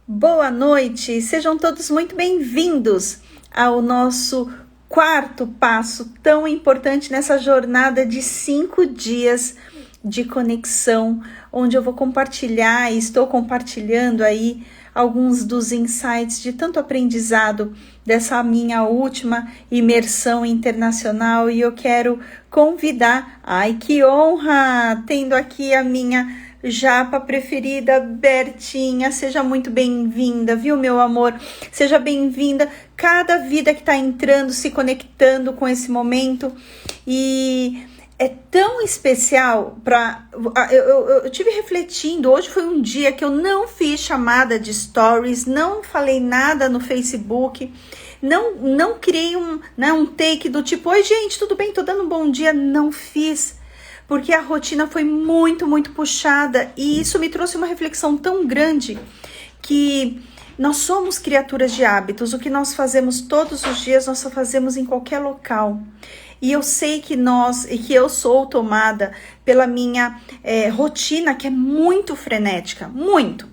Boa noite, sejam todos muito bem-vindos ao nosso quarto passo tão importante nessa jornada de 5 dias de conexão, onde eu vou compartilhar e estou compartilhando aí alguns dos insights de tanto aprendizado dessa minha última imersão internacional, e eu quero convidar, ai que honra, tendo aqui a minha japa preferida, Bertinha, seja muito bem-vinda, viu, meu amor? Seja bem-vinda, cada vida que está entrando, se conectando com esse momento, e é tão especial para... Eu tive refletindo, hoje foi um dia que eu não fiz chamada de stories, não falei nada no Facebook, não criei um take do tipo, oi gente, tudo bem, tô dando um bom dia, não fiz, porque a rotina foi muito, muito puxada, e isso me trouxe uma reflexão tão grande, que nós somos criaturas de hábitos, o que nós fazemos todos os dias, nós só fazemos em qualquer local. E eu sei que eu sou tomada pela minha rotina, que é muito frenética, muito.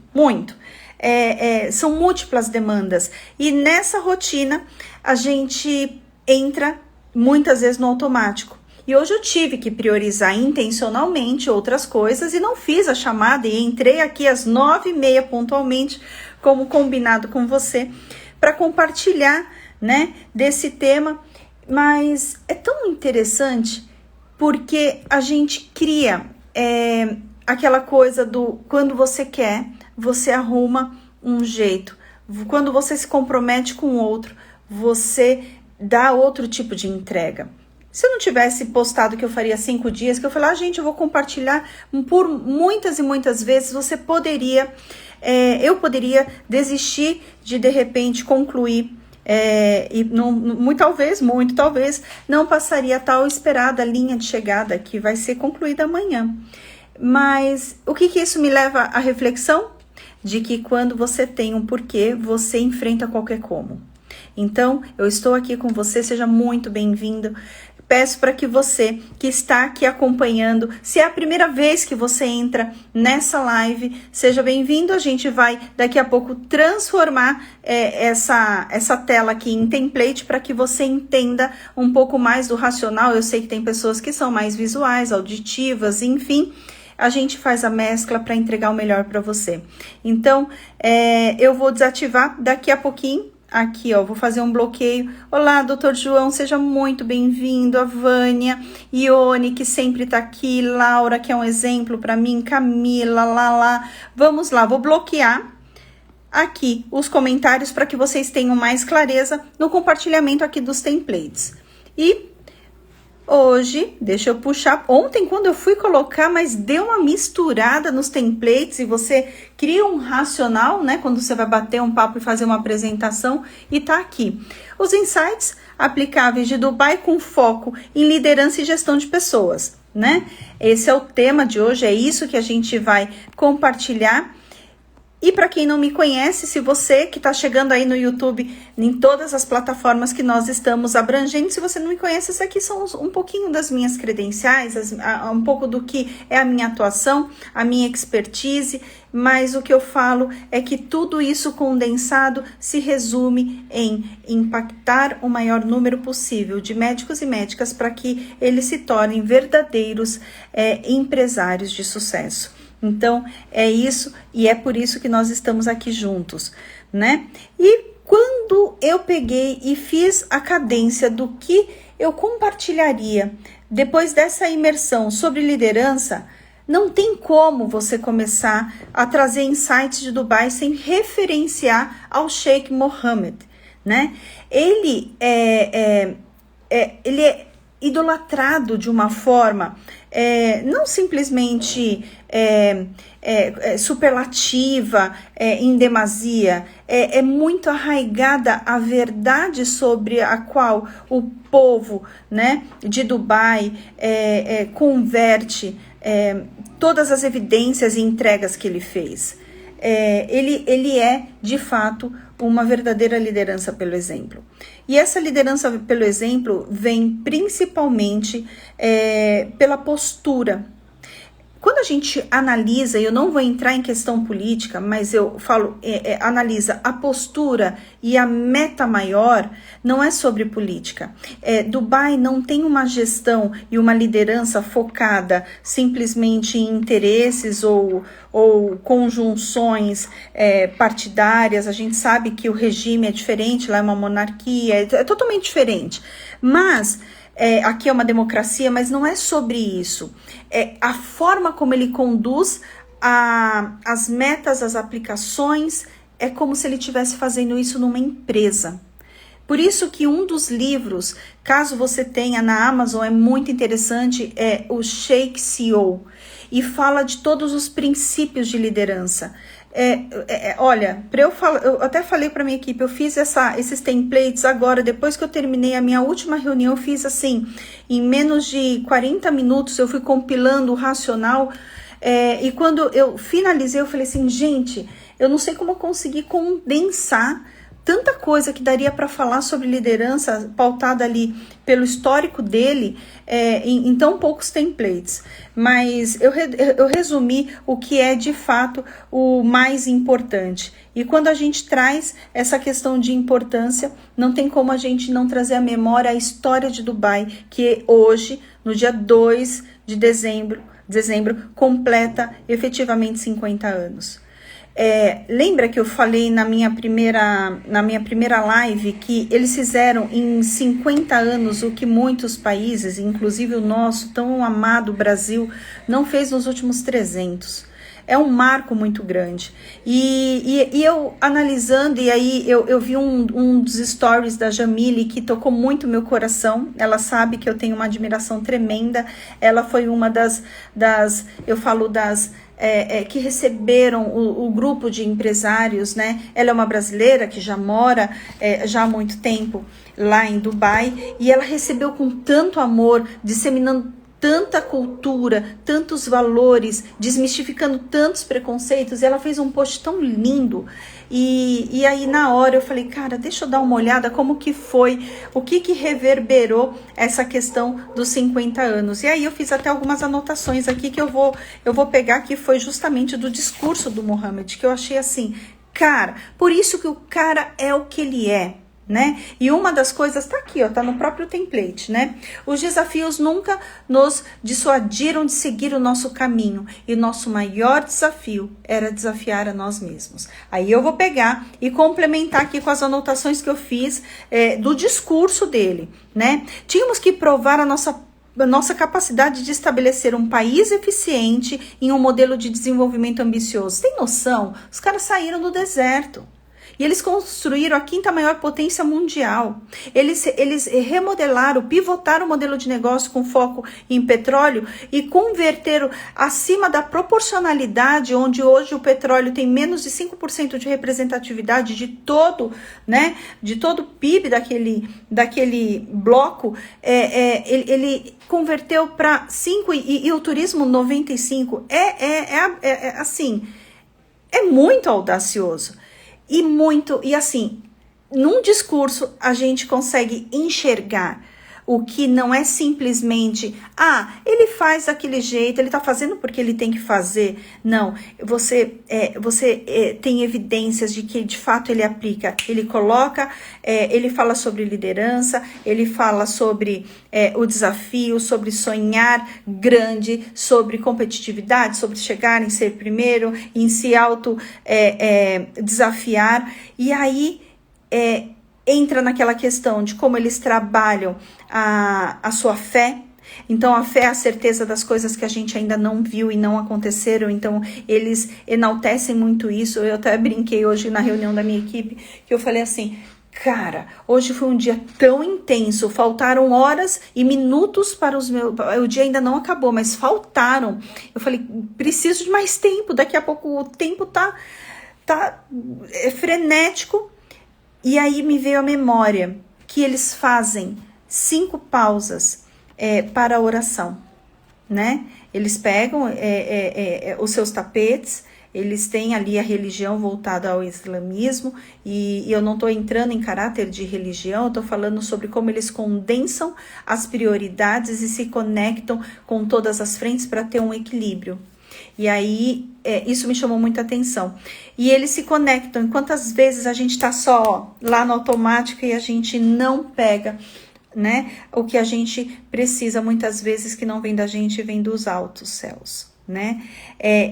São múltiplas demandas, e nessa rotina a gente entra muitas vezes no automático. E hoje eu tive que priorizar intencionalmente outras coisas e não fiz a chamada, e entrei aqui às 9h30 pontualmente, como combinado com você, para compartilhar, né, desse tema. Mas é tão interessante porque a gente cria aquela coisa do quando você quer, você arruma um jeito. Quando você se compromete com o outro, você dá outro tipo de entrega. Se eu não tivesse postado que eu faria 5 dias, que eu falei, gente, eu vou compartilhar por muitas e muitas vezes, você poderia, eu poderia desistir de repente concluir, e muito talvez não passaria a tal esperada linha de chegada que vai ser concluída amanhã. Mas o que isso me leva à reflexão? De que quando você tem um porquê, você enfrenta qualquer como. Então, eu estou aqui com você, seja muito bem-vindo. Peço para que você que está aqui acompanhando, se é a primeira vez que você entra nessa live, seja bem-vindo. A gente vai daqui a pouco transformar essa tela aqui em template para que você entenda um pouco mais do racional. Eu sei que tem pessoas que são mais visuais, auditivas, enfim. A gente faz a mescla para entregar o melhor para você. Então, eu vou desativar daqui a pouquinho. Aqui, ó, vou fazer um bloqueio. Olá, doutor João, seja muito bem-vindo. A Vânia, Ione, que sempre tá aqui, Laura, que é um exemplo para mim, Camila, Lala. Vamos lá, vou bloquear aqui os comentários para que vocês tenham mais clareza no compartilhamento aqui dos templates. E hoje, deixa eu puxar, ontem quando eu fui colocar, mas deu uma misturada nos templates, e você cria um racional, né, quando você vai bater um papo e fazer uma apresentação, e tá aqui. Os insights aplicáveis de Dubai com foco em liderança e gestão de pessoas, né? Esse é o tema de hoje, é isso que a gente vai compartilhar. E para quem não me conhece, se você que está chegando aí no YouTube, em todas as plataformas que nós estamos abrangendo, se você não me conhece, isso aqui são um pouquinho das minhas credenciais, um pouco do que é a minha atuação, a minha expertise, mas o que eu falo é que tudo isso condensado se resume em impactar o maior número possível de médicos e médicas para que eles se tornem verdadeiros empresários de sucesso. Então, é isso, e é por isso que nós estamos aqui juntos, né? E quando eu peguei e fiz a cadência do que eu compartilharia depois dessa imersão sobre liderança, não tem como você começar a trazer insights de Dubai sem referenciar ao Sheikh Mohammed, né? Ele é idolatrado de uma forma não simplesmente superlativa, em demasia, é muito arraigada a verdade sobre a qual o povo, né, de Dubai converte todas as evidências e entregas que ele fez. Ele é, de fato, uma verdadeira liderança pelo exemplo. E essa liderança pelo exemplo vem principalmente pela postura. quando a gente analisa, eu não vou entrar em questão política, mas eu falo, analisa a postura e a meta maior, não é sobre política. Dubai não tem uma gestão e uma liderança focada simplesmente em interesses ou conjunções partidárias. A gente sabe que o regime é diferente, lá é uma monarquia, é totalmente diferente. Mas aqui é uma democracia, mas não é sobre isso. É a forma como ele conduz as metas, as aplicações, é como se ele estivesse fazendo isso numa empresa. Por isso que um dos livros, caso você tenha na Amazon, é muito interessante, é o Sheikh CEO, e fala de todos os princípios de liderança. Olha, eu até falei para minha equipe, eu fiz esses templates agora, depois que eu terminei a minha última reunião, eu fiz assim, em menos de 40 minutos, eu fui compilando o racional, e quando eu finalizei, eu falei assim, gente, eu não sei como eu consegui condensar tanta coisa que daria para falar sobre liderança pautada ali pelo histórico dele em tão poucos templates. Mas eu resumi o que é de fato o mais importante. E quando a gente traz essa questão de importância, não tem como a gente não trazer à memória a história de Dubai, que hoje, no dia 2 de dezembro, completa efetivamente 50 anos. Lembra que eu falei na minha primeira live que eles fizeram em 50 anos o que muitos países, inclusive o nosso tão amado Brasil, não fez nos últimos 300. É um marco muito grande. E eu analisando, e aí eu vi um dos stories da Jamile que tocou muito meu coração. Ela sabe que eu tenho uma admiração tremenda. Ela foi uma das que receberam o grupo de empresários, né? Ela é uma brasileira que já mora já há muito tempo lá em Dubai, e ela recebeu com tanto amor, disseminando tanta cultura, tantos valores, desmistificando tantos preconceitos, e ela fez um post tão lindo, e aí na hora eu falei, cara, deixa eu dar uma olhada como que foi, o que reverberou essa questão dos 50 anos, e aí eu fiz até algumas anotações aqui que eu vou pegar, que foi justamente do discurso do Mohammed, que eu achei assim, cara, por isso que o cara é o que ele é, né? E uma das coisas tá aqui, ó, tá no próprio template, né? Os desafios nunca nos dissuadiram de seguir o nosso caminho, e nosso maior desafio era desafiar a nós mesmos. Aí eu vou pegar e complementar aqui com as anotações que eu fiz do discurso dele, né? Tínhamos que provar a nossa capacidade de estabelecer um país eficiente em um modelo de desenvolvimento ambicioso. Tem noção? Os caras saíram do deserto. E eles construíram a 5ª maior potência mundial. Eles remodelaram, pivotaram o modelo de negócio com foco em petróleo e converteram acima da proporcionalidade, onde hoje o petróleo tem menos de 5% de representatividade de todo, né, de todo o PIB daquele bloco. Ele converteu para 5% e o turismo 95%. Assim, é muito audacioso. E assim, num discurso a gente consegue enxergar o que não é simplesmente, ele faz daquele jeito, ele tá fazendo porque ele tem que fazer. Não, você tem evidências de que de fato ele aplica, ele coloca, ele fala sobre liderança, ele fala sobre o desafio, sobre sonhar grande, sobre competitividade, sobre chegar em ser primeiro, em se desafiar, e aí entra naquela questão de como eles trabalham a sua fé. Então a fé é a certeza das coisas que a gente ainda não viu e não aconteceram, então eles enaltecem muito isso. Eu até brinquei hoje na reunião da minha equipe, que eu falei assim, cara, hoje foi um dia tão intenso, faltaram horas e minutos para o dia ainda não acabou, mas faltaram. Eu falei, preciso de mais tempo, daqui a pouco o tempo tá frenético. E aí me veio a memória que eles fazem 5 pausas para a oração, né? Eles pegam os seus tapetes, eles têm ali a religião voltada ao islamismo, e eu não estou entrando em caráter de religião, eu estou falando sobre como eles condensam as prioridades e se conectam com todas as frentes para ter um equilíbrio. E aí, isso me chamou muita atenção. E eles se conectam. Quantas vezes a gente tá só lá no automático e a gente não pega, né? O que a gente precisa muitas vezes, que não vem da gente, vem dos altos céus, né?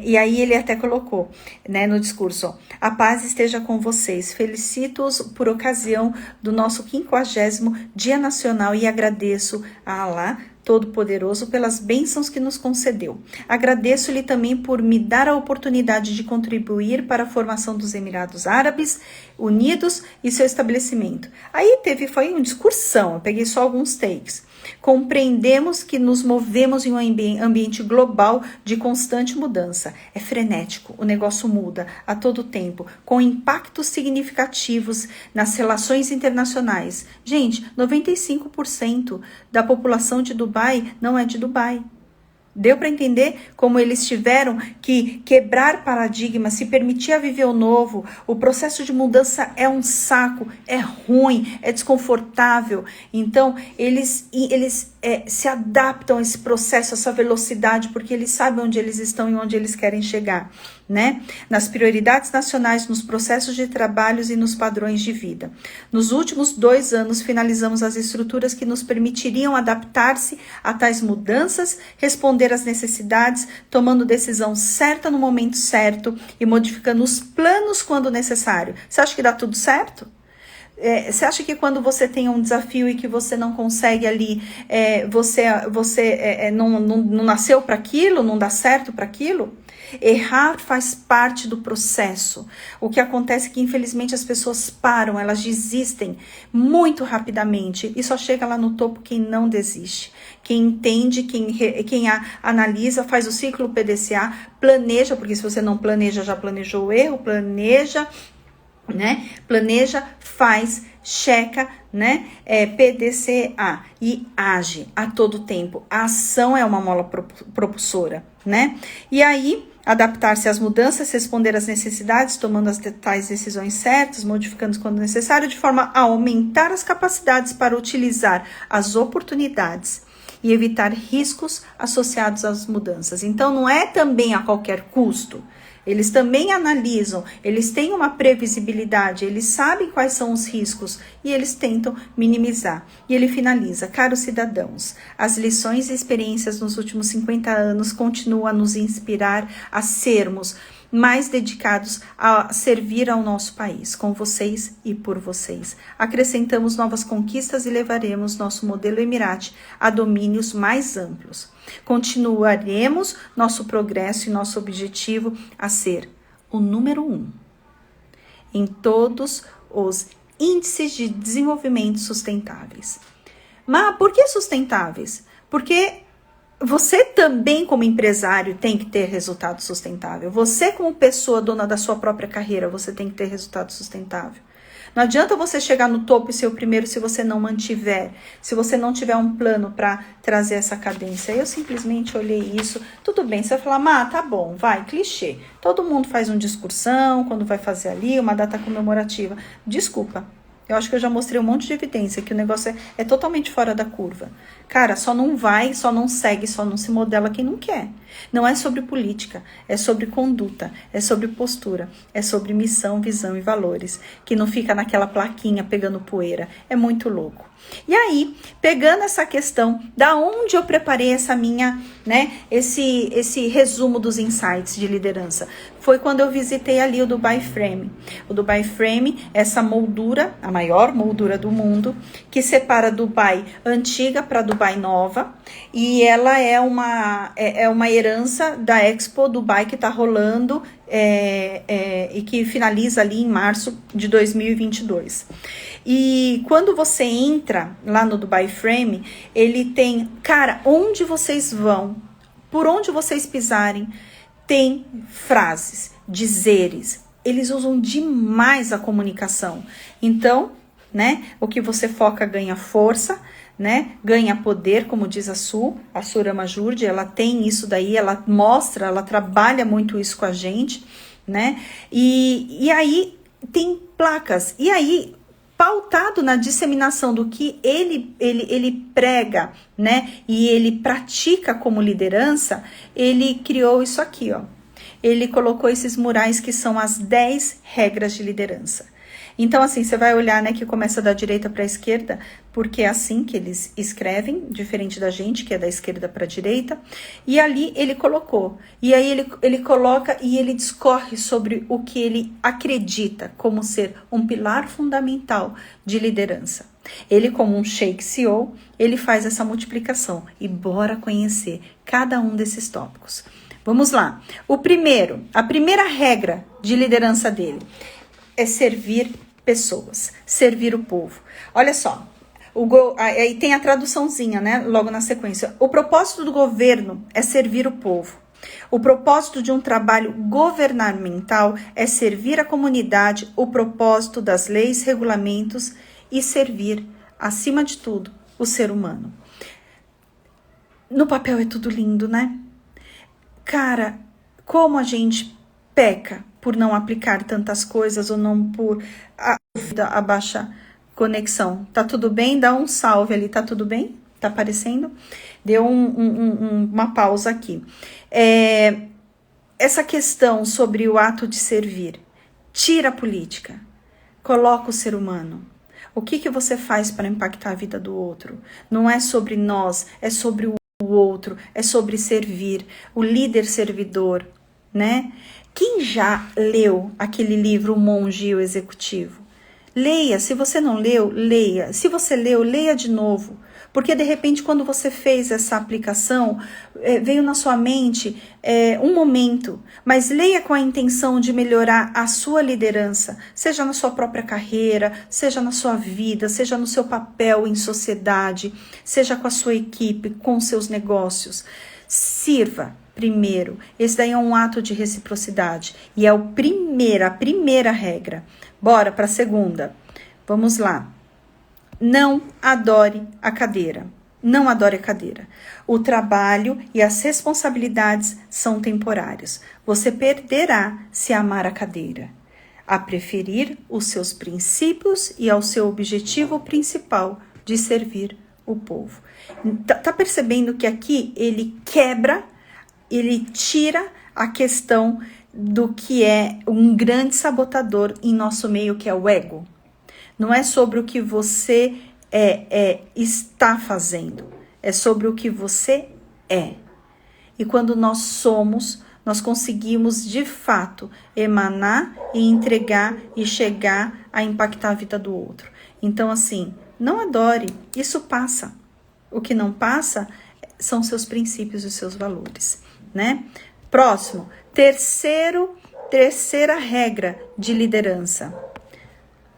E aí ele até colocou, né, no discurso, ó, a paz esteja com vocês, felicito-os por ocasião do nosso 50º Dia Nacional e agradeço a Alá Todo-Poderoso pelas bênçãos que nos concedeu. Agradeço-lhe também por me dar a oportunidade de contribuir para a formação dos Emirados Árabes Unidos e seu estabelecimento. Aí foi uma discussão, eu peguei só alguns takes. Compreendemos que nos movemos em um ambiente global de constante mudança. É frenético, o negócio muda a todo tempo, com impactos significativos nas relações internacionais. Gente, 95% da população de Dubai não é de Dubai. Deu para entender como eles tiveram que quebrar paradigmas, se permitir a viver o novo. O processo de mudança é um saco, é ruim, é desconfortável. Então, eles se adaptam a esse processo, a essa velocidade, porque eles sabem onde eles estão e onde eles querem chegar, né? Nas prioridades nacionais, nos processos de trabalhos e nos padrões de vida. Nos últimos 2 anos, finalizamos as estruturas que nos permitiriam adaptar-se a tais mudanças, responder às necessidades, tomando decisão certa no momento certo e modificando os planos quando necessário. Você acha que dá tudo certo? Você acha que quando você tem um desafio e que você não consegue ali, você não nasceu para aquilo, não dá certo para aquilo? Errar faz parte do processo. O que acontece é que, infelizmente, as pessoas param, elas desistem muito rapidamente e só chega lá no topo quem não desiste. Quem entende, quem analisa, faz o ciclo PDCA, planeja, porque se você não planeja, já planejou o erro, planeja, né? Planeja, faz, checa, né? PDCA e age a todo tempo. A ação é uma mola propulsora, né? E aí, adaptar-se às mudanças, responder às necessidades, tomando as tais decisões certas, modificando quando necessário, de forma a aumentar as capacidades para utilizar as oportunidades e evitar riscos associados às mudanças. Então, não é também a qualquer custo. Eles também analisam, eles têm uma previsibilidade, eles sabem quais são os riscos e eles tentam minimizar. E ele finaliza: caros cidadãos, as lições e experiências nos últimos 50 anos continuam a nos inspirar a sermos mais dedicados a servir ao nosso país, com vocês e por vocês. Acrescentamos novas conquistas e levaremos nosso modelo Emirate a domínios mais amplos. Continuaremos nosso progresso e nosso objetivo a ser o número 1 em todos os índices de desenvolvimento sustentáveis. Mas por que sustentáveis? Porque você também, como empresário, tem que ter resultado sustentável. Você, como pessoa dona da sua própria carreira, você tem que ter resultado sustentável. Não adianta você chegar no topo e ser o primeiro se você não mantiver, se você não tiver um plano para trazer essa cadência. Eu simplesmente olhei isso. Tudo bem, você vai falar, tá bom, vai, clichê. Todo mundo faz uma discursão quando vai fazer ali uma data comemorativa. Desculpa. Eu acho que eu já mostrei um monte de evidência que o negócio é totalmente fora da curva. Cara, só não vai, só não segue, só não se modela quem não quer. Não é sobre política, é sobre conduta, é sobre postura, é sobre missão, visão e valores, que não fica naquela plaquinha pegando poeira. É muito louco. E aí, pegando essa questão, da onde eu preparei essa minha, né, esse resumo dos insights de liderança, foi quando eu visitei ali o Dubai Frame. O Dubai Frame é essa moldura, a maior moldura do mundo, que separa Dubai antiga para Dubai nova, e ela é uma herança da Expo Dubai que está rolando e que finaliza ali em março de 2022. E quando você entra lá no Dubai Frame, ele tem, cara, onde vocês vão, por onde vocês pisarem, tem frases, dizeres. Eles usam demais a comunicação. Então, né, o que você foca ganha força, né, ganha poder, como diz a Surama Jurdi, ela tem isso daí, ela mostra, ela trabalha muito isso com a gente, né, e aí tem placas, e aí pautado na disseminação do que ele prega, né, e ele pratica como liderança, ele criou isso aqui, ó. ele colocou esses murais que são as 10 regras de liderança. Então, assim, você vai olhar, né, que começa da direita para a esquerda, porque é assim que eles escrevem, diferente da gente, que é da esquerda para a direita. E ali ele colocou. E aí ele coloca e ele discorre sobre o que ele acredita como ser um pilar fundamental de liderança. Ele, como um Sheikh CEO, ele faz essa multiplicação. E bora conhecer cada um desses tópicos. Vamos lá. A primeira regra de liderança dele é servir pessoas, servir o povo. Olha só, aí tem a traduçãozinha, né, logo na sequência. O propósito do governo é servir o povo. O propósito de um trabalho governamental é servir a comunidade, o propósito das leis, regulamentos e servir, acima de tudo, o ser humano. No papel é tudo lindo, né? Cara, como a gente peca por não aplicar tantas coisas ou não por a baixa conexão. Tá tudo bem? Dá um salve ali, tá tudo bem? Tá aparecendo? Deu uma pausa aqui. Essa questão sobre o ato de servir, tira a política, coloca o ser humano. O que você faz para impactar a vida do outro? Não é sobre nós, é sobre o outro, é sobre servir, o líder servidor, né? Quem já leu aquele livro O Monge e o Executivo? Leia, se você não leu, leia. Se você leu, leia de novo. Porque de repente quando você fez essa aplicação, veio na sua mente um momento. Mas leia com a intenção de melhorar a sua liderança. Seja na sua própria carreira, seja na sua vida, seja no seu papel em sociedade, seja com a sua equipe, com seus negócios. Sirva. Primeiro, esse daí é um ato de reciprocidade e é a primeira regra. Bora para a segunda. Vamos lá. Não adore a cadeira. Não adore a cadeira. O trabalho e as responsabilidades são temporários. Você perderá se amar a cadeira. A preferir os seus princípios e ao seu objetivo principal de servir o povo. Tá percebendo que aqui ele quebra, ele tira a questão do que é um grande sabotador em nosso meio, que é o ego. Não é sobre o que você está fazendo, é sobre o que você é. E quando nós somos, nós conseguimos de fato emanar e entregar e chegar a impactar a vida do outro. Então, assim, não adore, isso passa. O que não passa são seus princípios e seus valores, né? Próximo, terceira regra de liderança.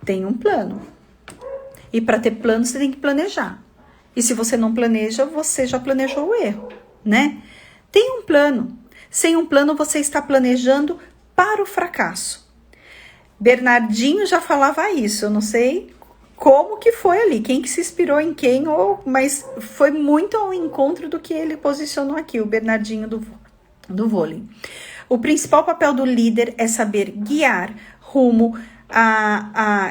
Tem um plano. E para ter plano, você tem que planejar. E se você não planeja, você já planejou o erro, né? Tem um plano. Sem um plano, você está planejando para o fracasso. Bernardinho já falava isso, eu não sei como que foi ali, quem que se inspirou em quem, mas foi muito ao encontro do que ele posicionou aqui, o Bernardinho do vôlei. O principal papel do líder é saber guiar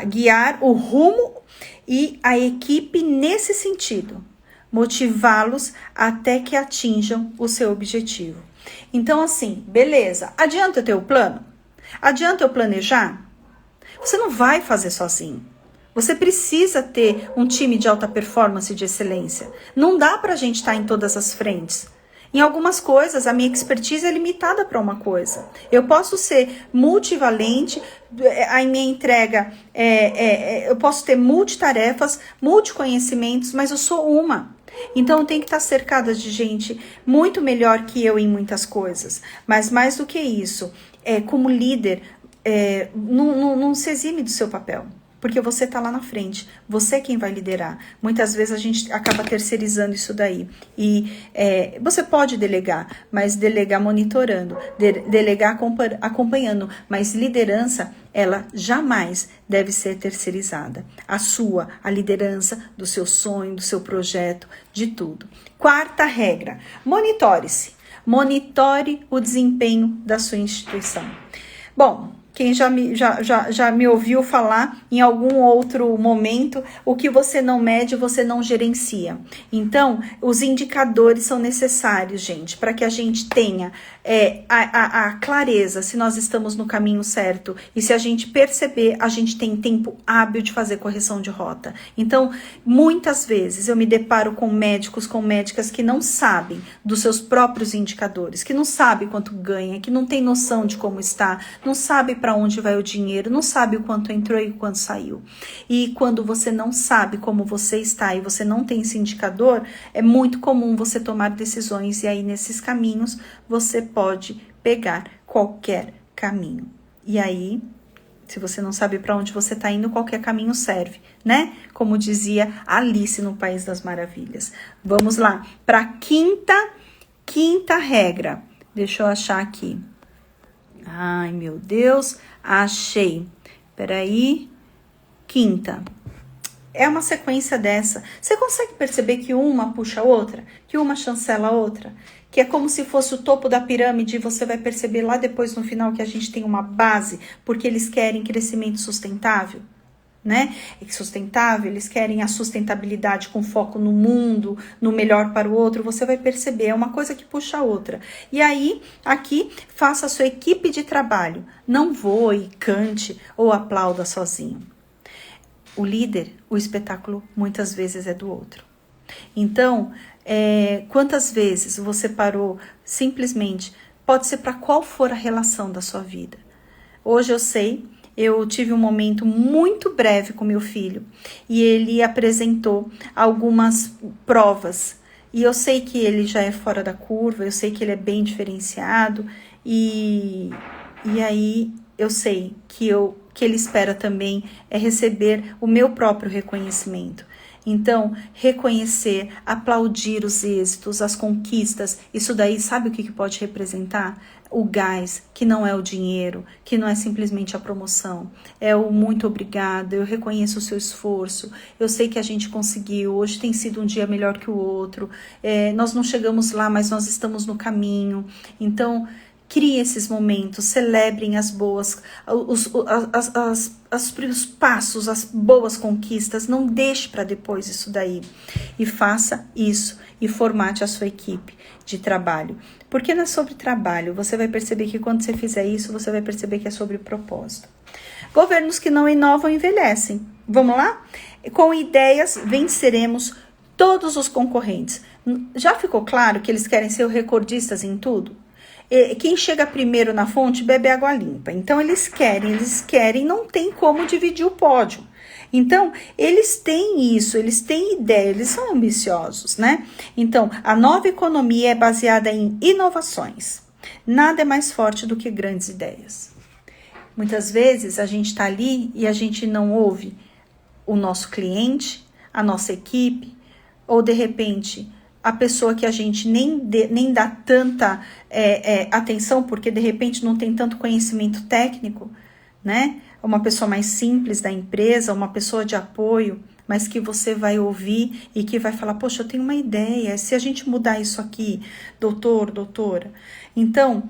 guiar o rumo e a equipe nesse sentido, motivá-los até que atinjam o seu objetivo. Então, assim, beleza, adianta eu ter o plano? Adianta eu planejar? Você não vai fazer sozinho. Você precisa ter um time de alta performance, de excelência. Não dá pra gente estar em todas as frentes. Em algumas coisas, a minha expertise é limitada para uma coisa. Eu posso ser multivalente, a minha entrega, eu posso ter multitarefas, multiconhecimentos, mas eu sou uma. Então, eu tenho que estar cercada de gente muito melhor que eu em muitas coisas. Mas mais do que isso, como líder, não se exime do seu papel. Porque você está lá na frente, você é quem vai liderar. Muitas vezes a gente acaba terceirizando isso daí. E você pode delegar, mas delegar monitorando, delegar acompanhando. Mas liderança, ela jamais deve ser terceirizada. A liderança do seu sonho, do seu projeto, de tudo. Quarta regra, monitore-se. Monitore o desempenho da sua instituição. Bom, quem já me ouviu falar em algum outro momento, o que você não mede, você não gerencia. Então, os indicadores são necessários, gente, para que a gente tenha a clareza se nós estamos no caminho certo. E se a gente perceber, a gente tem tempo hábil de fazer correção de rota. Então, muitas vezes eu me deparo com médicos, com médicas que não sabem dos seus próprios indicadores, que não sabem quanto ganha, que não tem noção de como está, não sabe para onde vai o dinheiro, não sabe o quanto entrou e o quanto saiu. E quando você não sabe como você está e você não tem esse indicador, é muito comum você tomar decisões e aí nesses caminhos você pode pegar qualquer caminho. E aí, se você não sabe para onde você está indo, qualquer caminho serve, né? Como dizia Alice no País das Maravilhas. Vamos lá, para a quinta regra. Deixa eu achar aqui. Ai, meu Deus, achei. Peraí. Quinta. É uma sequência dessa. Você consegue perceber que uma puxa a outra? Que uma chancela a outra? Que é como se fosse o topo da pirâmide e você vai perceber lá depois no final que a gente tem uma base, porque eles querem crescimento sustentável, né? Sustentável, eles querem a sustentabilidade com foco no mundo, no melhor para o outro. Você vai perceber, é uma coisa que puxa a outra. E aí, aqui, faça a sua equipe de trabalho. Não voe, cante ou aplauda sozinho. O líder, o espetáculo, muitas vezes é do outro. Então, quantas vezes você parou simplesmente, pode ser para qual for a relação da sua vida. Hoje eu sei, eu tive um momento muito breve com meu filho e ele apresentou algumas provas. E eu sei que ele já é fora da curva, eu sei que ele é bem diferenciado e aí eu sei que ele espera também receber o meu próprio reconhecimento. Então, reconhecer, aplaudir os êxitos, as conquistas, isso daí, sabe o que pode representar? O gás, que não é o dinheiro, que não é simplesmente a promoção, é o muito obrigado, eu reconheço o seu esforço, eu sei que a gente conseguiu, hoje tem sido um dia melhor que o outro, nós não chegamos lá, mas nós estamos no caminho. Então, crie esses momentos, celebrem as boas, os primeiros passos, as boas conquistas, não deixe para depois isso daí. E faça isso e formate a sua equipe de trabalho. Porque não é sobre trabalho, você vai perceber que quando você fizer isso, você vai perceber que é sobre propósito. Governos que não inovam envelhecem. Vamos lá? Com ideias, venceremos todos os concorrentes. Já ficou claro que eles querem ser recordistas em tudo? Quem chega primeiro na fonte bebe água limpa. Então, eles querem, não tem como dividir o pódio. Então, eles têm isso, eles têm ideia, eles são ambiciosos, né? Então, a nova economia é baseada em inovações. Nada é mais forte do que grandes ideias. Muitas vezes, a gente está ali e a gente não ouve o nosso cliente, a nossa equipe, ou de repente a pessoa que a gente nem dá tanta atenção, porque de repente não tem tanto conhecimento técnico, né? Uma pessoa mais simples da empresa, uma pessoa de apoio, mas que você vai ouvir e que vai falar, poxa, eu tenho uma ideia, se a gente mudar isso aqui, doutor, doutora. Então,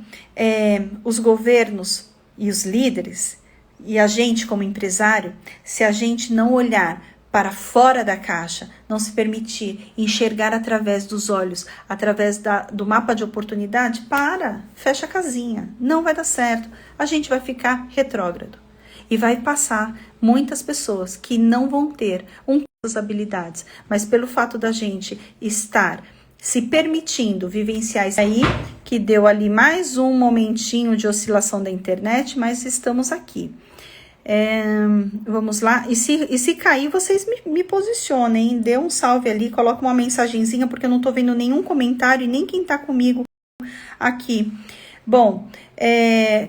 os governos e os líderes, e a gente como empresário, se a gente não olhar para fora da caixa, não se permitir enxergar através dos olhos, através do mapa de oportunidade, fecha a casinha, não vai dar certo, a gente vai ficar retrógrado. E vai passar muitas pessoas que não vão ter essas habilidades, mas pelo fato da gente estar se permitindo vivenciar isso aí, que deu ali mais um momentinho de oscilação da internet, mas estamos aqui. Vamos lá, e se cair, vocês me posicionem, dê um salve ali, coloca uma mensagenzinha, porque eu não tô vendo nenhum comentário e nem quem tá comigo aqui. Bom,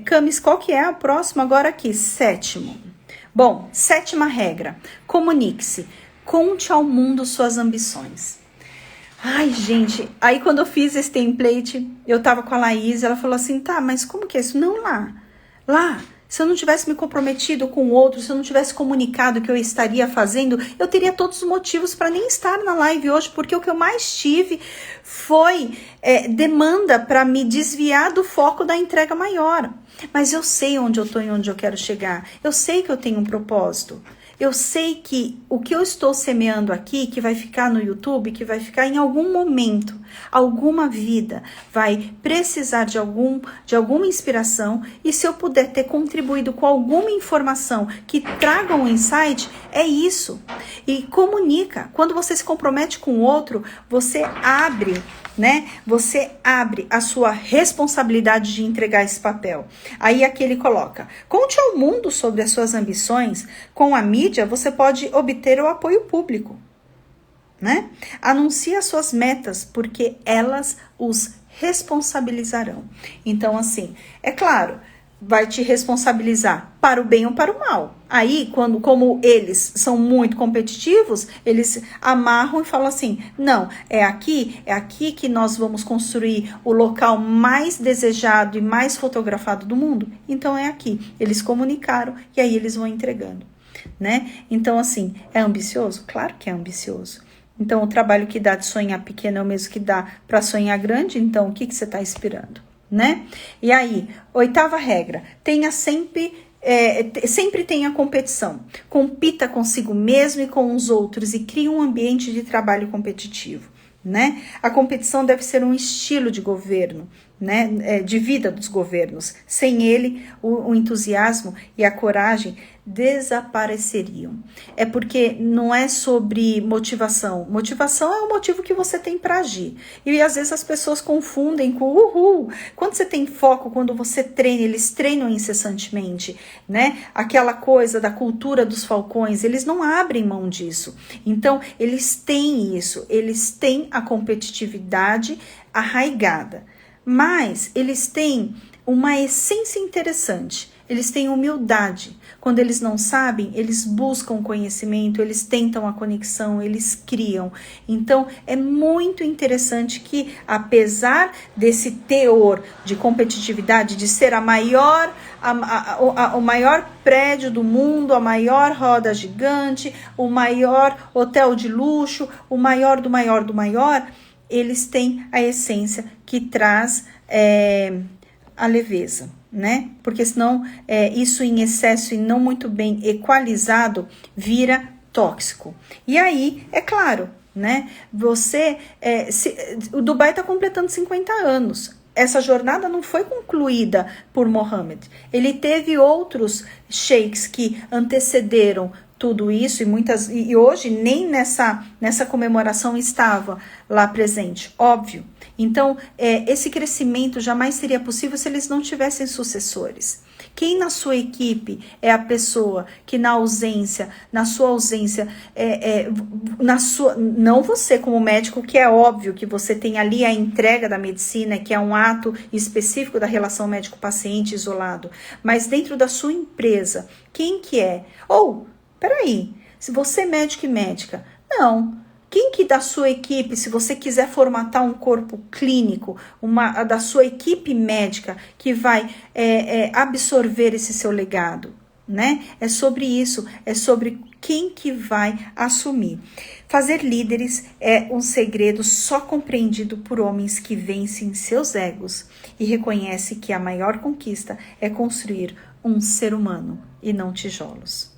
Camis, qual que é a próxima agora aqui? 7º. Bom, 7ª regra, comunique-se, conte ao mundo suas ambições. Ai, gente, aí quando eu fiz esse template, eu tava com a Laís, ela falou assim, tá, mas como que é isso? Não, lá, Se eu não tivesse me comprometido com o outro, se eu não tivesse comunicado o que eu estaria fazendo, eu teria todos os motivos para nem estar na live hoje, porque o que eu mais tive foi demanda para me desviar do foco da entrega maior. Mas eu sei onde eu estou e onde eu quero chegar. Eu sei que eu tenho um propósito. Eu sei que o que eu estou semeando aqui, que vai ficar no YouTube, que vai ficar em algum momento, alguma vida, vai precisar de alguma inspiração, e se eu puder ter contribuído com alguma informação que traga um insight, é isso. E comunica. Quando você se compromete com o outro, você abre, né? Você abre a sua responsabilidade de entregar esse papel. Aí aqui ele coloca: conte ao mundo sobre as suas ambições. Com a mídia, você pode obter o apoio público, né? Anuncie as suas metas, porque elas os responsabilizarão. Então, assim, é claro, vai te responsabilizar para o bem ou para o mal. Aí, como eles são muito competitivos, eles amarram e falam assim: não, é aqui que nós vamos construir o local mais desejado e mais fotografado do mundo. Então é aqui. Eles comunicaram e aí eles vão entregando, né? Então, assim, é ambicioso? Claro que é ambicioso. Então, o trabalho que dá de sonhar pequeno é o mesmo que dá para sonhar grande. Então, o que você está esperando, né? E aí, 8ª regra: tenha sempre tenha competição. Compita consigo mesmo e com os outros e crie um ambiente de trabalho competitivo, né? A competição deve ser um estilo de governo, né? De vida dos governos. Sem ele, o entusiasmo e a coragem desapareceriam. É porque não é sobre motivação. Motivação é o motivo que você tem para agir. E às vezes as pessoas confundem com uhul. Quando você tem foco, quando você treina, eles treinam incessantemente, né? Aquela coisa da cultura dos falcões, eles não abrem mão disso. Então, eles têm isso, eles têm a competitividade arraigada. Mas eles têm uma essência interessante. Eles têm humildade. Quando eles não sabem, eles buscam conhecimento, eles tentam a conexão, eles criam. Então, é muito interessante que, apesar desse teor de competitividade, de ser o maior prédio do mundo, a maior roda gigante, o maior hotel de luxo, o maior do maior do maior, eles têm a essência que traz a leveza, né? Porque senão isso em excesso e não muito bem equalizado vira tóxico. E aí, é claro, né? O Dubai está completando 50 anos. Essa jornada não foi concluída por Mohammed. Ele teve outros sheiks que antecederam tudo isso e hoje nem nessa comemoração estava lá presente, óbvio. Então, esse crescimento jamais seria possível se eles não tivessem sucessores. Quem na sua equipe é a pessoa que na sua ausência, não você como médico, que é óbvio que você tem ali a entrega da medicina, que é um ato específico da relação médico-paciente isolado, mas dentro da sua empresa, quem que é? Peraí, se você é médico e médica, não. Quem que da sua equipe, se você quiser formatar um corpo clínico, da sua equipe médica que vai absorver esse seu legado, né? É sobre isso, é sobre quem que vai assumir. Fazer líderes é um segredo só compreendido por homens que vencem seus egos e reconhecem que a maior conquista é construir um ser humano e não tijolos.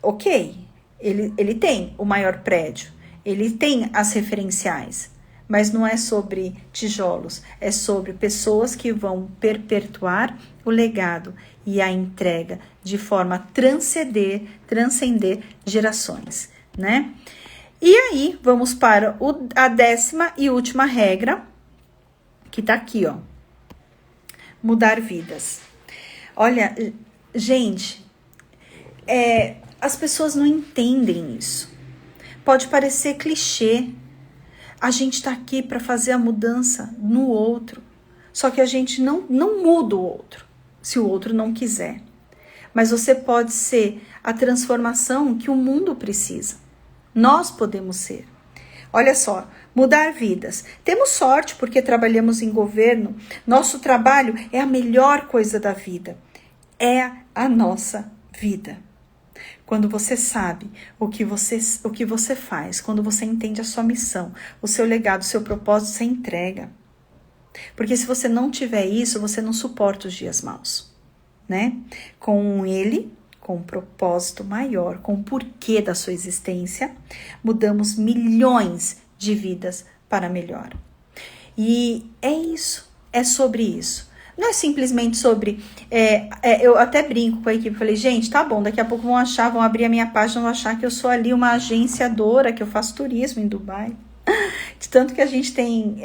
Ok, ele tem o maior prédio, ele tem as referenciais, mas não é sobre tijolos, é sobre pessoas que vão perpetuar o legado e a entrega de forma a transcender gerações, né? E aí, vamos para a 10ª e última regra, que tá aqui, ó. Mudar vidas. Olha, gente, as pessoas não entendem isso. Pode parecer clichê. A gente tá aqui para fazer a mudança no outro. Só que a gente não muda o outro, se o outro não quiser. Mas você pode ser a transformação que o mundo precisa. Nós podemos ser. Olha só, mudar vidas. Temos sorte porque trabalhamos em governo. Nosso trabalho é a melhor coisa da vida. É a nossa vida. Quando você sabe o que você faz, quando você entende a sua missão, o seu legado, o seu propósito, você entrega. Porque se você não tiver isso, você não suporta os dias maus, né? Com ele, com um propósito maior, com o porquê da sua existência, mudamos milhões de vidas para melhor. E é isso, é sobre isso. Não é simplesmente sobre... eu até brinco com a equipe, falei, gente, tá bom, daqui a pouco vão abrir a minha página, vão achar que eu sou ali uma agenciadora, que eu faço turismo em Dubai. De tanto que a gente tem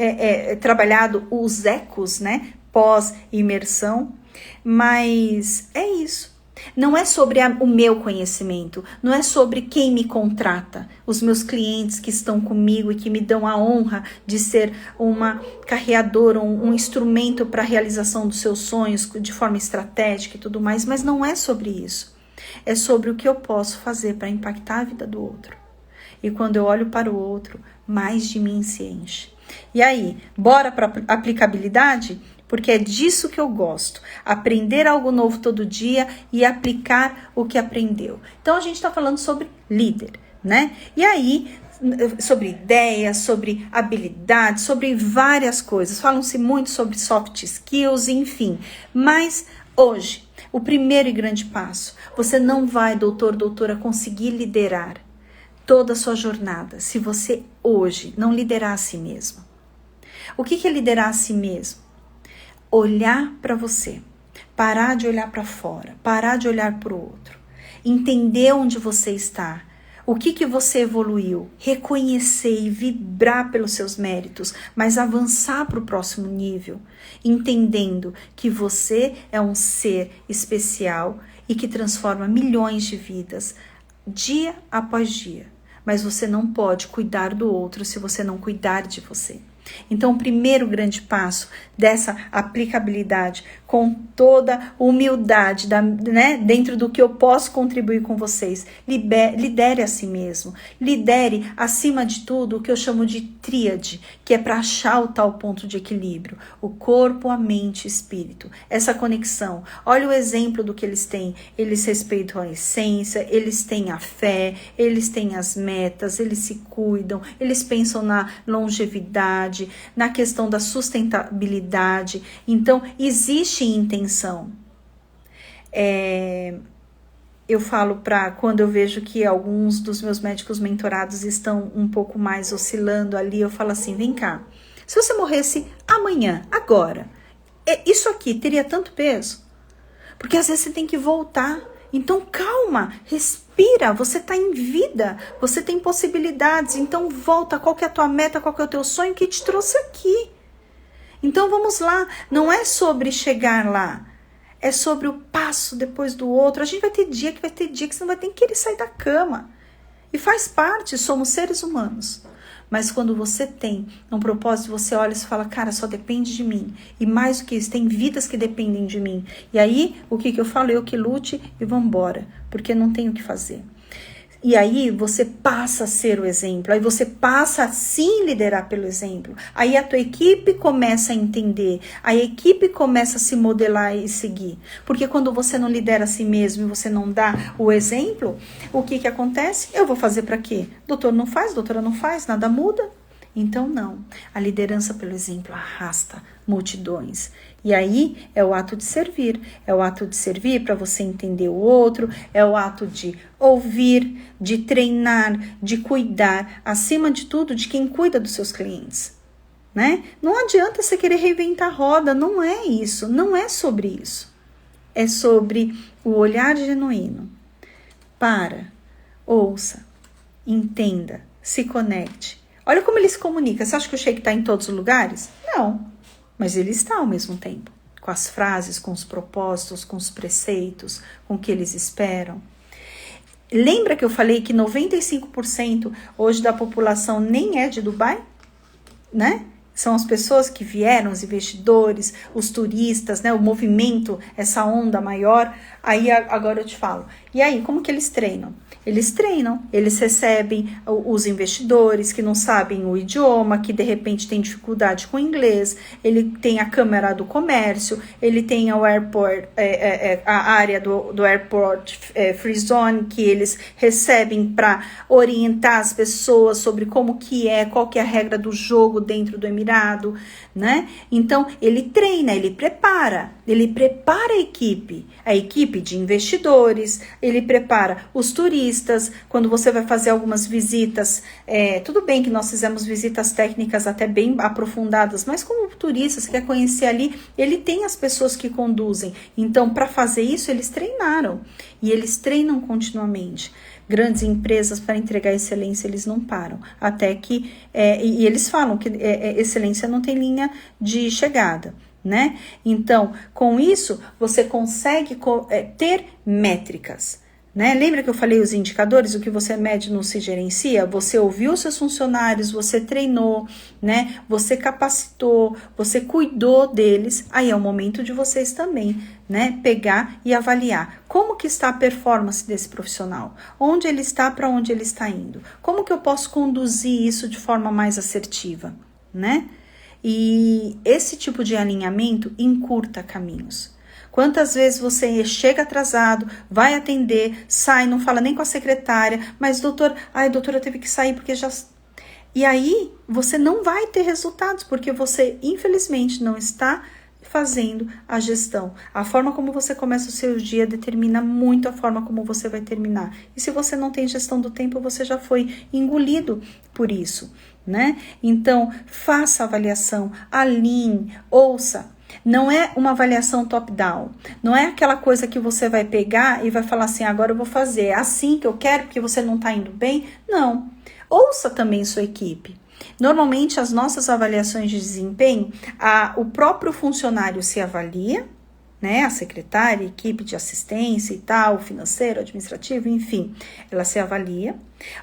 trabalhado os ecos, né, pós-imersão, mas é isso. Não é sobre o meu conhecimento, não é sobre quem me contrata, os meus clientes que estão comigo e que me dão a honra de ser uma carreadora, um instrumento para a realização dos seus sonhos de forma estratégica e tudo mais, mas não é sobre isso. É sobre o que eu posso fazer para impactar a vida do outro. E quando eu olho para o outro, mais de mim se enche. E aí, bora para aplicabilidade? Porque é disso que eu gosto. Aprender algo novo todo dia e aplicar o que aprendeu. Então, a gente está falando sobre líder, né? E aí, sobre ideias, sobre habilidades, sobre várias coisas. Falam-se muito sobre soft skills, enfim. Mas, hoje, o primeiro e grande passo. Você não vai, doutora, conseguir liderar toda a sua jornada se você hoje não liderar a si mesmo. O que é liderar a si mesmo? Olhar para você, parar de olhar para fora, parar de olhar para o outro, entender onde você está, o que você evoluiu, reconhecer e vibrar pelos seus méritos, mas avançar para o próximo nível, entendendo que você é um ser especial e que transforma milhões de vidas dia após dia. Mas você não pode cuidar do outro se você não cuidar de você. Então, o primeiro grande passo dessa aplicabilidade, com toda humildade, né, dentro do que eu posso contribuir com vocês, lidere a si mesmo. Lidere, acima de tudo, o que eu chamo de tríade, que é para achar o tal ponto de equilíbrio. O corpo, a mente e o espírito. Essa conexão. Olha o exemplo do que eles têm. Eles respeitam a essência, eles têm a fé, eles têm as metas, eles se cuidam, eles pensam na longevidade, na questão da sustentabilidade. Então, existe intenção. Eu falo quando eu vejo que alguns dos meus médicos mentorados estão um pouco mais oscilando ali, eu falo assim, vem cá, se você morresse amanhã, agora, isso aqui teria tanto peso? Porque às vezes você tem que voltar. Então, calma, respira, você está em vida, você tem possibilidades, então volta, qual que é a tua meta, qual que é o teu sonho que te trouxe aqui. Então, vamos lá, não é sobre chegar lá, é sobre o passo depois do outro. A gente vai ter dia que você não vai ter que querer sair da cama. E faz parte, somos seres humanos. Mas quando você tem um propósito, você olha e fala, cara, só depende de mim. E mais do que isso, tem vidas que dependem de mim. E aí, o que eu falo? Eu que lute e vambora, porque não tenho o que fazer. E aí, você passa a ser o exemplo. Aí você passa a sim liderar pelo exemplo. Aí a tua equipe começa a entender. A equipe começa a se modelar e seguir. Porque quando você não lidera a si mesmo e você não dá o exemplo, o que acontece? Eu vou fazer para quê? Doutor não faz, doutora não faz, nada muda. Então não, a liderança pelo exemplo arrasta multidões. E aí é o ato de servir, para você entender o outro, é o ato de ouvir, de treinar, de cuidar, acima de tudo, de quem cuida dos seus clientes, né? Não adianta você querer reinventar a roda, não é isso, não é sobre isso. É sobre o olhar genuíno. Ouça, entenda, se conecte. Olha como ele se comunica. Você acha que o Sheik está em todos os lugares? Não, mas ele está ao mesmo tempo. Com as frases, com os propósitos, com os preceitos, com o que eles esperam. Lembra que eu falei que 95% hoje da população nem é de Dubai? Né? São as pessoas que vieram, os investidores, os turistas, né? O movimento, essa onda maior. Aí agora eu te falo. E aí, como que eles treinam? Eles treinam, eles recebem os investidores que não sabem o idioma, que de repente tem dificuldade com o inglês, ele tem a Câmara do Comércio, ele tem o airport, a área do airport free zone, que eles recebem para orientar as pessoas sobre como que qual que é a regra do jogo dentro do Emirado, né? Então, ele treina, ele prepara a equipe de investidores, ele prepara os turistas, quando você vai fazer algumas visitas, tudo bem que nós fizemos visitas técnicas até bem aprofundadas, mas como turista, você quer conhecer ali, ele tem as pessoas que conduzem, então para fazer isso eles treinaram, e eles treinam continuamente. Grandes empresas, para entregar excelência, eles não param, até que, e eles falam que excelência não tem linha de chegada, né? Então, com isso, você consegue ter métricas, né? Lembra que eu falei os indicadores, o que você mede não se gerencia? Você ouviu seus funcionários, você treinou, né? Você capacitou, você cuidou deles, aí é o momento de vocês também, né? Pegar e avaliar como que está a performance desse profissional, onde ele está, para onde ele está indo, como que eu posso conduzir isso de forma mais assertiva, né? E esse tipo de alinhamento encurta caminhos. Quantas vezes você chega atrasado, vai atender, sai, não fala nem com a secretária, mas a doutora teve que sair porque já... E aí você não vai ter resultados, porque você infelizmente não está fazendo a gestão. A forma como você começa o seu dia determina muito a forma como você vai terminar. E se você não tem gestão do tempo, você já foi engolido por isso, né? Então, faça a avaliação, alinhe, ouça. Não é uma avaliação top-down. Não é aquela coisa que você vai pegar e vai falar assim, agora eu vou fazer. É assim que eu quero, porque você não está indo bem. Não. Ouça também sua equipe. Normalmente, as nossas avaliações de desempenho, o próprio funcionário se avalia, né? A secretária, a equipe de assistência e tal, financeiro, administrativo, enfim, ela se avalia.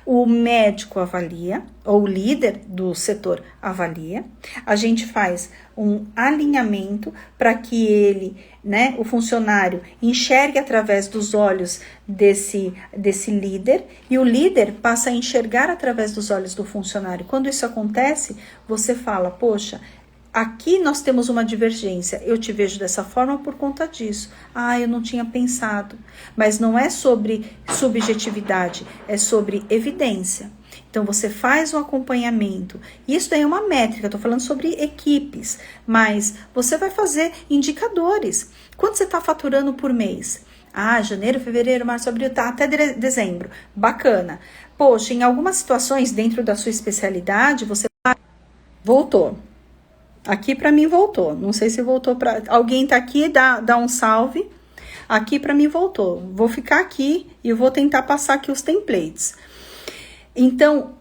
O médico avalia, ou o líder do setor avalia. A gente faz um alinhamento para que ele, né, o funcionário, enxergue através dos olhos desse líder, e o líder passa a enxergar através dos olhos do funcionário. Quando isso acontece, você fala, poxa, aqui nós temos uma divergência, eu te vejo dessa forma por conta disso. Eu não tinha pensado. Mas não é sobre subjetividade, é sobre evidência. Então, você faz um acompanhamento. Isso daí é uma métrica, estou falando sobre equipes, mas você vai fazer indicadores. Quanto você está faturando por mês? Janeiro, fevereiro, março, abril, tá até dezembro. Bacana. Poxa, em algumas situações dentro da sua especialidade, você voltou. Aqui para mim voltou. Não sei se voltou para... Alguém tá aqui, dá um salve. Aqui para mim voltou. Vou ficar aqui e vou tentar passar aqui os templates. Então,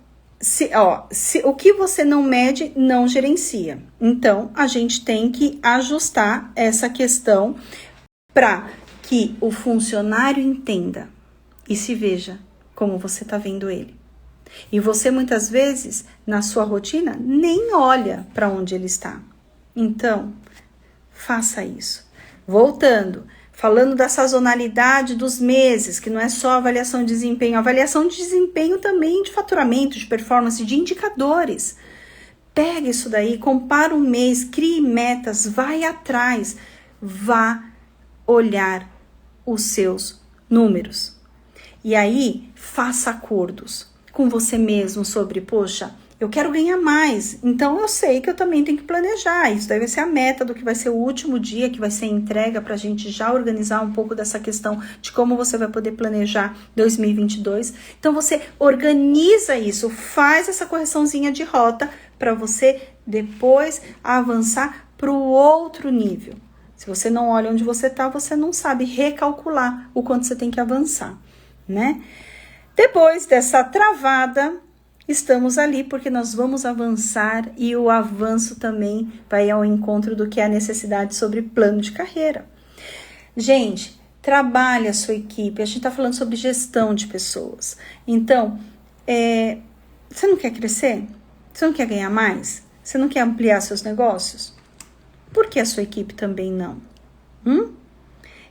o que você não mede, não gerencia. Então, a gente tem que ajustar essa questão para que o funcionário entenda e se veja como você está vendo ele. E você, muitas vezes, na sua rotina, nem olha para onde ele está. Então, faça isso. Voltando, falando da sazonalidade dos meses, que não é só avaliação de desempenho, avaliação de desempenho também de faturamento, de performance, de indicadores. Pega isso daí, compara um mês, crie metas, vai atrás, vá olhar os seus números. E aí, faça acordos com você mesmo sobre, poxa, eu quero ganhar mais, então eu sei que eu também tenho que planejar, isso daí vai ser a meta do que vai ser o último dia, que vai ser a entrega para a gente já organizar um pouco dessa questão de como você vai poder planejar 2022, então você organiza isso, faz essa correçãozinha de rota para você depois avançar para o outro nível. Se você não olha onde você está, você não sabe recalcular o quanto você tem que avançar, né? Depois dessa travada, estamos ali porque nós vamos avançar e o avanço também vai ao encontro do que é a necessidade sobre plano de carreira. Gente, trabalhe a sua equipe, a gente está falando sobre gestão de pessoas. Então, você não quer crescer? Você não quer ganhar mais? Você não quer ampliar seus negócios? Por que a sua equipe também não?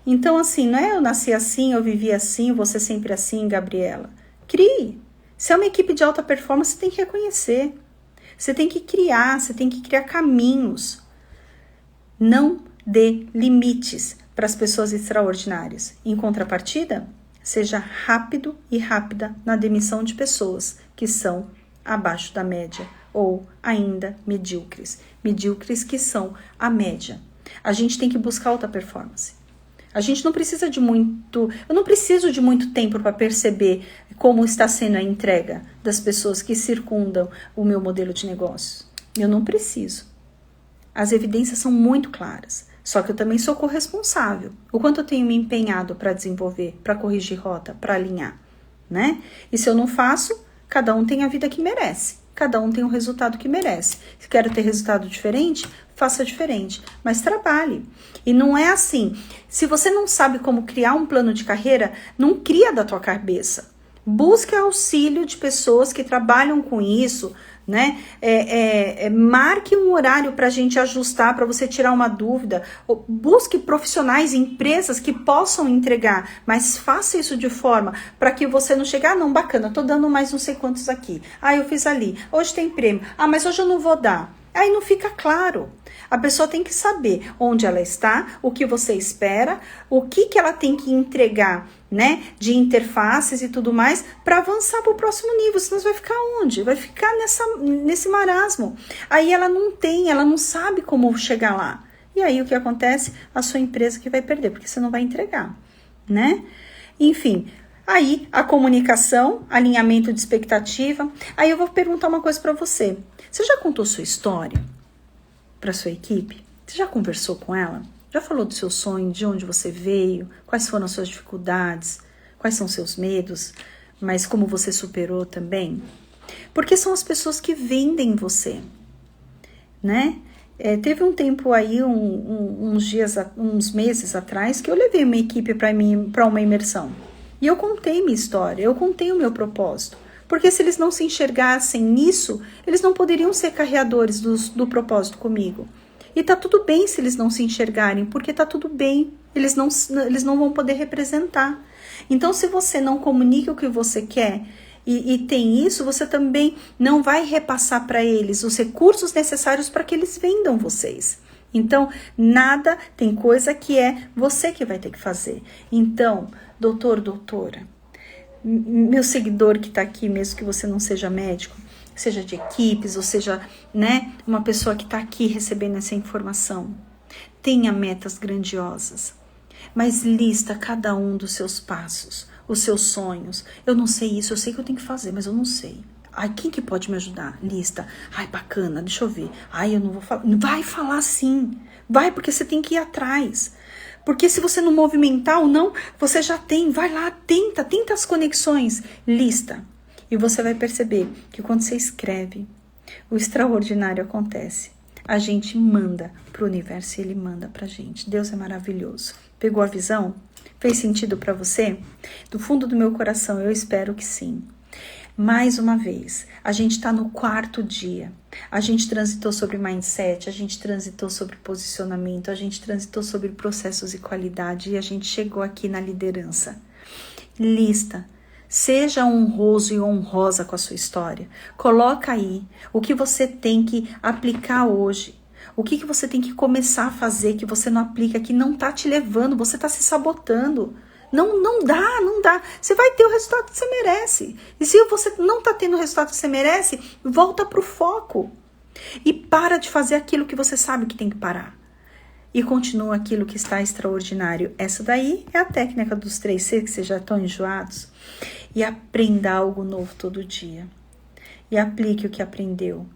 Então, assim, não é eu nasci assim, eu vivi assim, você sempre assim, Gabriela. Crie. Se é uma equipe de alta performance, você tem que reconhecer. Você tem que criar, caminhos. Não dê limites para as pessoas extraordinárias. Em contrapartida, seja rápido e rápida na demissão de pessoas que são abaixo da média ou ainda medíocres. Medíocres que são a média. A gente tem que buscar alta performance. A gente não precisa de muito... Eu não preciso de muito tempo para perceber como está sendo a entrega das pessoas que circundam o meu modelo de negócio. Eu não preciso. As evidências são muito claras. Só que eu também sou corresponsável. O quanto eu tenho me empenhado para desenvolver, para corrigir rota, para alinhar, né? E se eu não faço, cada um tem a vida que merece. Cada um tem o resultado que merece. Se quer ter resultado diferente, faça diferente. Mas trabalhe. E não é assim. Se você não sabe como criar um plano de carreira, não cria da tua cabeça. Busque auxílio de pessoas que trabalham com isso, né? Marque um horário para a gente ajustar, para você tirar uma dúvida. Busque profissionais, empresas que possam entregar, mas faça isso de forma para que você não chegue, não, bacana, tô dando mais não sei quantos aqui. Eu fiz ali, hoje tem prêmio, mas hoje eu não vou dar. Aí não fica claro. A pessoa tem que saber onde ela está, o que você espera, o que ela tem que entregar, né, de interfaces e tudo mais, para avançar para o próximo nível. Senão você vai ficar onde? Vai ficar nesse marasmo. Aí ela não sabe como chegar lá. E aí o que acontece? A sua empresa que vai perder, porque você não vai entregar, né? Enfim, aí a comunicação, alinhamento de expectativa. Aí eu vou perguntar uma coisa para você. Você já contou sua história para sua equipe? Você já conversou com ela? Já falou do seu sonho, de onde você veio, quais foram as suas dificuldades, quais são seus medos, mas como você superou também? Porque são as pessoas que vendem você, né? Teve um tempo aí, uns meses atrás, que eu levei uma equipe para uma imersão. E eu contei minha história, eu contei o meu propósito. Porque se eles não se enxergassem nisso, eles não poderiam ser carreadores do propósito comigo. E tá tudo bem se eles não se enxergarem, porque tá tudo bem, eles não vão poder representar. Então, se você não comunica o que você quer e tem isso, você também não vai repassar para eles os recursos necessários para que eles vendam vocês. Então, tem coisa que é você que vai ter que fazer. Então, doutora, meu seguidor que está aqui, mesmo que você não seja médico, seja de equipes, ou seja, né, uma pessoa que está aqui recebendo essa informação, tenha metas grandiosas, mas lista cada um dos seus passos, os seus sonhos. Eu não sei isso, eu sei que eu tenho que fazer, mas eu não sei. Quem que pode me ajudar? Lista. Bacana, deixa eu ver. Eu não vou falar. Vai falar sim. Vai, porque você tem que ir atrás. Porque se você não movimentar ou não, você já tem. Vai lá, tenta as conexões. Lista. E você vai perceber que quando você escreve, o extraordinário acontece. A gente manda para o universo e ele manda para a gente. Deus é maravilhoso. Pegou a visão? Fez sentido para você? Do fundo do meu coração, eu espero que sim. Mais uma vez, a gente está no 4º dia. A gente transitou sobre mindset, a gente transitou sobre posicionamento, a gente transitou sobre processos e qualidade e a gente chegou aqui na liderança. Lista. Seja honroso e honrosa com a sua história. Coloca aí o que você tem que aplicar hoje. O que você tem que começar a fazer que você não aplica, que não está te levando, você está se sabotando. Não dá. Você vai ter o resultado que você merece. E se você não está tendo o resultado que você merece, volta para o foco. E para de fazer aquilo que você sabe que tem que parar. E continua aquilo que está extraordinário. Essa daí é a técnica dos 3C, que vocês já estão enjoados. E aprenda algo novo todo dia. E aplique o que aprendeu.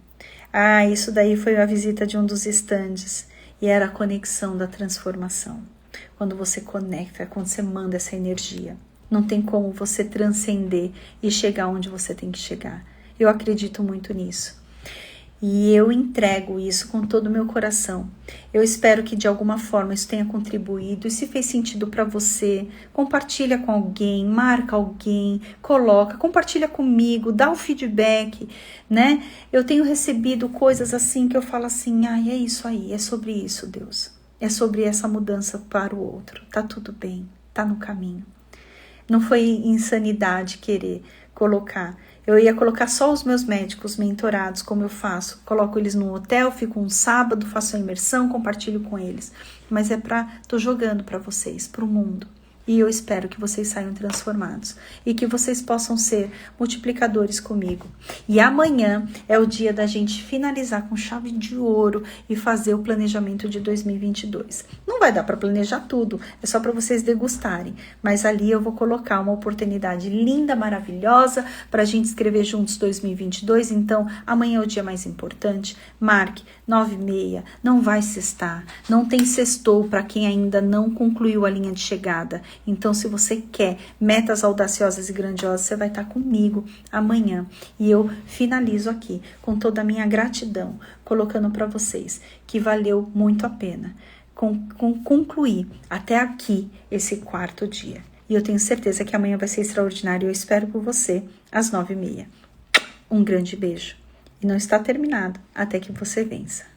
Isso daí foi a visita de um dos estandes. E era a conexão da transformação. Quando você conecta, quando você manda essa energia, não tem como você transcender e chegar onde você tem que chegar. Eu acredito muito nisso. E eu entrego isso com todo o meu coração. Eu espero que de alguma forma isso tenha contribuído. E se fez sentido para você, compartilha com alguém, marca alguém, coloca, compartilha comigo, dá o feedback, né? Eu tenho recebido coisas assim que eu falo assim, ai, é isso aí, é sobre isso, Deus. É sobre essa mudança para o outro. Tá tudo bem, tá no caminho. Não foi insanidade querer colocar. Eu ia colocar só os meus médicos mentorados, como eu faço. Coloco eles num hotel, fico um sábado, faço a imersão, compartilho com eles. Mas tô jogando para vocês, para o mundo. E eu espero que vocês saiam transformados e que vocês possam ser multiplicadores comigo. E amanhã é o dia da gente finalizar com chave de ouro e fazer o planejamento de 2022. Não vai dar para planejar tudo, é só para vocês degustarem. Mas ali eu vou colocar uma oportunidade linda, maravilhosa para a gente escrever juntos 2022. Então, amanhã é o dia mais importante. Marque 9h30, não vai cestar. Não tem sextou para quem ainda não concluiu a linha de chegada. Então, se você quer metas audaciosas e grandiosas, você vai estar comigo amanhã. E eu finalizo aqui com toda a minha gratidão, colocando para vocês que valeu muito a pena concluir até aqui esse 4º dia. E eu tenho certeza que amanhã vai ser extraordinário. Eu espero por você às 9h30. Um grande beijo. E não está terminado até que você vença.